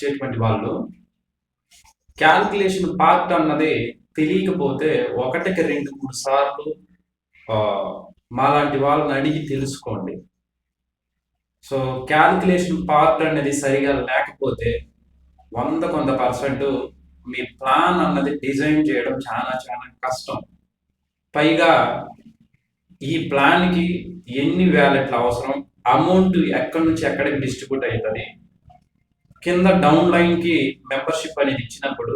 వచ్చేటువంటి వాళ్ళు calculation part అన్నది తెలియకపోతే ఒకటికి 2, 3 సార్లు మాలాంటి వాళ్ళని అడిగి తెలుసుకోండి. సో క్యాల్కులేషన్ పార్ట్ అనేది సరిగా లేకపోతే 100% మీ ప్లాన్ అన్నది డిజైన్ చేయడం చాలా చాలా కష్టం. పైగా ఈ ప్లాన్కి ఎన్ని వ్యాలెట్లు అవసరం, అమౌంట్ ఎక్కడి నుంచి ఎక్కడికి డిస్ట్రిబ్యూట్ అవుతుంది, కింద డౌన్ లైన్కి మెంబర్షిప్ అనేది ఇచ్చినప్పుడు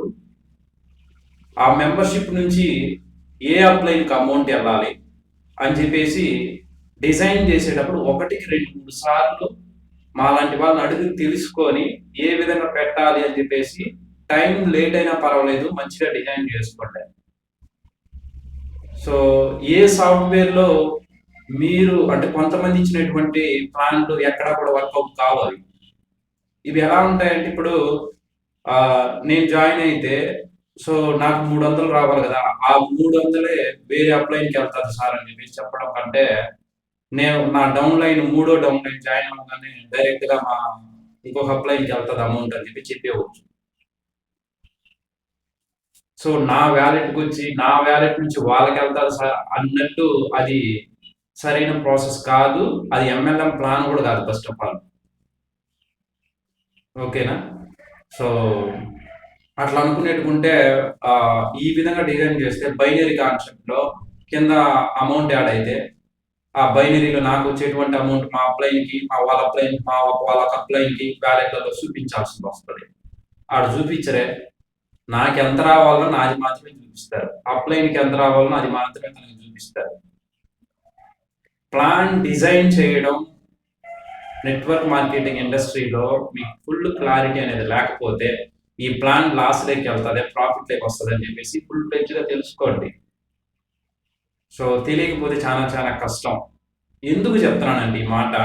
ఆ మెంబర్షిప్ నుంచి ఏ అప్లైన్కి అమౌంట్ వెళ్ళాలి అని చెప్పేసి డిజైన్ చేసేటప్పుడు ఒకటికి 2, 3 సార్లు మాలాంటి వాళ్ళని అడిగి తెలుసుకొని ఏ విధంగా పెట్టాలి అని చెప్పేసి టైం లేట్ అయినా పర్వాలేదు మంచిగా డిజైన్ చేసుకోండి. సో ఏ సాఫ్ట్వేర్లో మీరు అంటే కొంతమంది ఇచ్చినటువంటి ప్లాన్లు ఎక్కడ కూడా వర్కౌట్ కావాలి. ఇవి ఎలా ఉంటాయంటే ఇప్పుడు నేను జాయిన్ అయితే సో నాకు 300 రావాలి కదా, ఆ 300 వేరే అప్లైన్కి వెళ్తారు సార్ అని చెప్పేసి చెప్పడం కంటే నేను నా డౌన్ లైన్ 3వ డౌన్ లైన్ జాయిన్ అవ్వగానే డైరెక్ట్గా మా ఇంకొక అప్లైన్కి వెళ్తుంది అమౌంట్ అని చెప్పి చెప్పేవచ్చు. సో నా వ్యాలెట్కి వచ్చి నా వ్యాలెట్ నుంచి వాళ్ళకి వెళ్తారు సార్ అన్నట్టు అది సరైన ప్రాసెస్ కాదు. అది ఎంఎల్ఎం ప్లాన్ కూడా కాదు ఫస్ట్ ఆఫ్ ఆల్. ఓకేనా? సో అట్లా అనుకునేట్టుకుంటే ఈ విధంగా డిజైన్ చేస్తే బైనరీ కాన్సెప్ట్లో కింద అమౌంట్ యాడ్ అయితే ఆ బైనరీలో నాకు వచ్చేటువంటి అమౌంట్ మా అప్లైన్కి వాళ్ళ అప్లైన్ వాళ్ళ అప్లైన్కి వ్యాలెట్లలో చూపించాల్సి వస్తుంది. ఆడ చూపించరే, నాకు ఎంత రావాలో నాది మాత్రమే చూపిస్తారు, అప్లైన్కి ఎంత రావాలో అది మాత్రమే తనకి చూపిస్తారు. ప్లాన్ డిజైన్ చేయడం నెట్వర్క్ మార్కెటింగ్ ఇండస్ట్రీలో మీకు ఫుల్ క్లారిటీ అనేది లేకపోతే ఈ ప్లాన్ లాస్ లేకి వెళ్తుంది, ప్రాఫిట్ లేకి వస్తుంది అని చెప్పేసి ఫుల్ ఫ్లెడ్జ్గా తెలుసుకోండి. సో తెలియకపోతే చాలా చాలా కష్టం. ఎందుకు చెప్తున్నానండి ఈ మాట?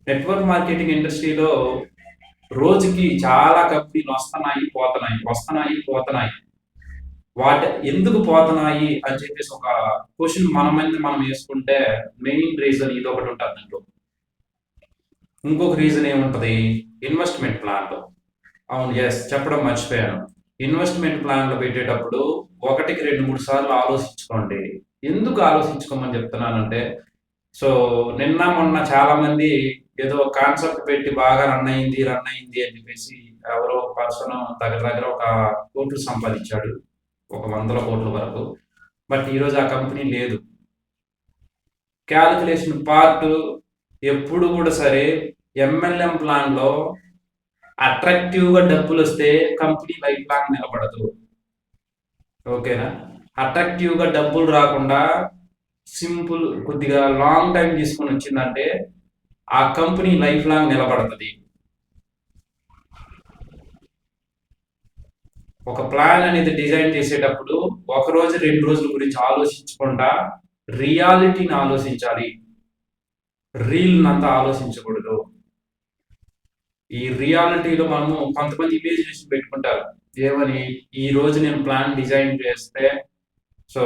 నెట్వర్క్ మార్కెటింగ్ ఇండస్ట్రీలో రోజుకి చాలా కంపెనీలు వస్తున్నాయి. వాటి ఎందుకు పోతున్నాయి అని చెప్పేసి ఒక క్వశ్చన్ మనం వేసుకుంటే మెయిన్ రీజన్ ఇది ఒకటి ఉంటుంది. దాంట్లో ఇంకొక రీజన్ ఏముంటుంది? ఇన్వెస్ట్మెంట్ ప్లాన్లో. అవును, ఎస్, చెప్పడం మర్చిపోయాను. ఇన్వెస్ట్మెంట్ ప్లాన్లో పెట్టేటప్పుడు ఒకటికి 2, 3 సార్లు ఆలోచించుకోండి. ఎందుకు ఆలోచించుకోమని చెప్తున్నానంటే సో నిన్న మొన్న చాలా మంది ఏదో కాన్సెప్ట్ పెట్టి బాగా రన్ అయింది అని చెప్పేసి ఎవరో ఒక పర్సన్ దగ్గర ఒక కోట్లు సంపాదించాడు, ఒక 100 కోట్ల వరకు. బట్ ఈరోజు ఆ కంపెనీ లేదు. క్యాలిక్యులేషన్ పార్ట్ ఎప్పుడు కూడా సరే ఎంఎల్ఎం ప్లాన్లో అట్రాక్టివ్గా డబ్బులు వస్తే కంపెనీ లైఫ్ లాంగ్ నిలబడదు. ఓకేనా? అట్రాక్టివ్గా డబ్బులు రాకుండా సింపుల్ కొద్దిగా లాంగ్ టైం తీసుకొని వచ్చిందంటే ఆ కంపెనీ లైఫ్ లాంగ్ నిలబడుతుంది. ఒక ప్లాన్ అనేది డిజైన్ చేసేటప్పుడు 1 రోజు 2 రోజుల గురించి ఆలోచించకుండా రియాలిటీని ఆలోచించాలి, రీల్ అంతా ఆలోచించకూడదు. ఈ రియాలిటీలో మనము కొంతమంది ఇమేజినేషన్ పెట్టుకుంటారు, ఏమని, ఈ రోజు నేను ప్లాన్ డిజైన్ చేస్తే సో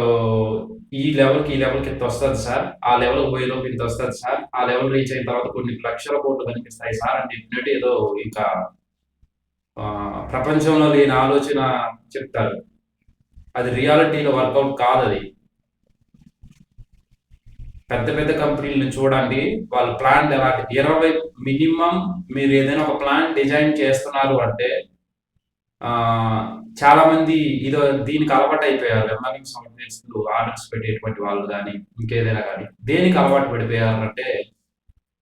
ఈ లెవెల్కి ఇంత వస్తుంది సార్, ఆ లెవెల్ పోయేలోపు ఇంత వస్తుంది సార్, ఆ లెవెల్ రీచ్ అయిన తర్వాత కొన్ని లక్షల కోట్లు కనిపిస్తాయి సార్ అని చెప్పినట్టు ఏదో ఇంకా ప్రపంచంలో లేని ఆలోచన చెప్తారు. అది రియాలిటీలో వర్కౌట్ కాదు. అది పెద్ద కంపెనీలను చూడండి, వాళ్ళ ప్లాన్ ఎలాంటి 20 మినిమం మీరు ఏదైనా ఒక ప్లాన్ డిజైన్ చేస్తున్నారు అంటే చాలా మంది దీనికి అలవాటు అయిపోయారు. ఎంఎల్ఎం సాఫ్ట్వేర్స్ ఆర్డర్స్ పెట్టేటువంటి వాళ్ళు కానీ ఇంకేదైనా కానీ దేనికి అలవాటు పడిపోయారు అంటే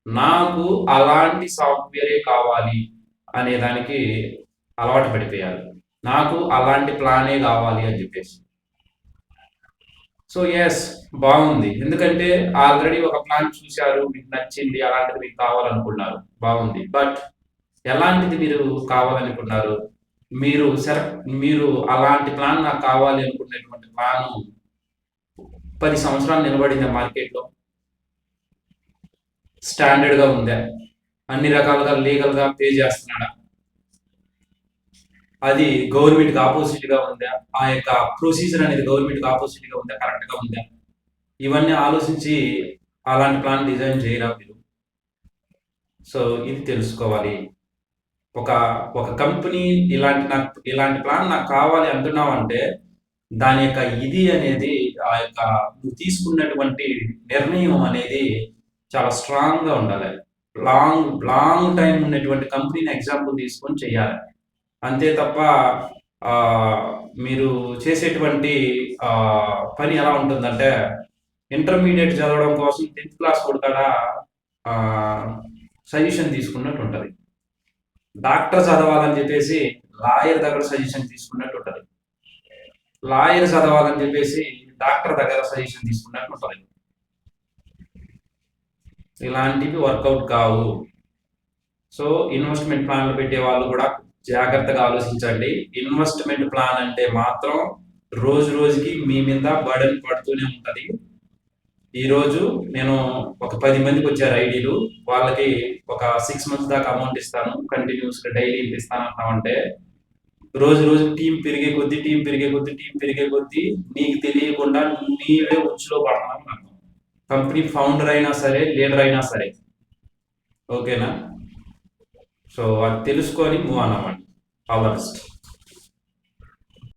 నాకు అలాంటి సాఫ్ట్వేరే కావాలి అనే దానికి అలవాటు పడిపోయారు. నాకు అలాంటి ప్లానే కావాలి అని చెప్పేసి. సో ఎస్, బాగుంది, ఎందుకంటే ఆల్రెడీ ఒక ప్లాన్ చూశారు, మీకు నచ్చింది, అలాంటిది మీకు కావాలనుకున్నారు, బాగుంది. బట్ ఎలాంటిది మీరు కావాలనుకున్నారు? మీరు అలాంటి ప్లాన్ నాకు కావాలి అనుకునేటువంటి ప్లాన్ 10 సంవత్సరాలు నిలబడిందా మార్కెట్లో? స్టాండర్డ్గా ఉందా? అన్ని రకాలుగా లీగల్గా పే చేస్తున్నాడా? అది గవర్నమెంట్కి ఆపోజిట్గా ఉందా? ఆ యొక్క ప్రొసీజర్ అనేది గవర్నమెంట్కి ఆపోజిట్గా ఉందా, కరెక్ట్గా ఉందా? ఇవన్నీ ఆలోచించి అలాంటి ప్లాన్ డిజైన్ చేయరా మీరు? సో ఇది తెలుసుకోవాలి. ఒక ఒక కంపెనీ ఇలాంటి ప్లాన్ నాకు కావాలి అంటున్నావంటే దాని యొక్క ఇది అనేది ఆ యొక్క నువ్వు తీసుకున్నటువంటి నిర్ణయం అనేది చాలా స్ట్రాంగ్‌గా ఉండాలి. లాంగ్ లాంగ్ టైమ్ ఉన్నటువంటి కంపెనీని ఎగ్జాంపుల్ తీసుకొని చేయాలి. అంతే తప్ప ఆహ్, మీరు చేసేటువంటి పని ఎలా ఉంటుందంటే ఇంటర్మీడియేట్ చదవడం కోసం 10థ్ క్లాస్ కొడుకాడ ఆహ్, సజెషన్ తీసుకున్నట్టు ఉంటది. డాక్టర్ చదవాలని చెప్పేసి లాయర్ దగ్గర సజెషన్ తీసుకున్నట్టు ఉంటది. లాయర్ చదవాలని చెప్పేసి డాక్టర్ దగ్గర సజెషన్ తీసుకున్నట్టు ఉంటది. ఇలాంటివి వర్కౌట్ కావు. సో ఇన్వెస్ట్మెంట్ ప్లాన్లు పెట్టే వాళ్ళు కూడా జాగ్రత్తగా ఆలోచించండి. ఇన్వెస్ట్మెంట్ ప్లాన్ అంటే మాత్రం రోజు రోజుకి మీ మీద బర్డెన్ పడుతూనే ఉంటది. ఈరోజు నేను ఒక 10 మందికి వచ్చారు ఐడీలు. వాళ్ళకి ఒక 6 మంత్స్ దాకా అమౌంట్ ఇస్తాను. కంటిన్యూస్‌గా డైలీ ఇంత ఇస్తాను అన్నామంటే రోజు రోజు టీం పెరిగే కొద్దీ నీకు తెలియకుండా నీవే ఉచ్చులో పడుతున్నావు నాకు. కంపెనీ ఫౌండర్ అయినా సరే, లీడర్ అయినా సరే. ఓకేనా? సో అది తెలుసుకొని మూవ్ ఆన్ అవ్వండి. All the best.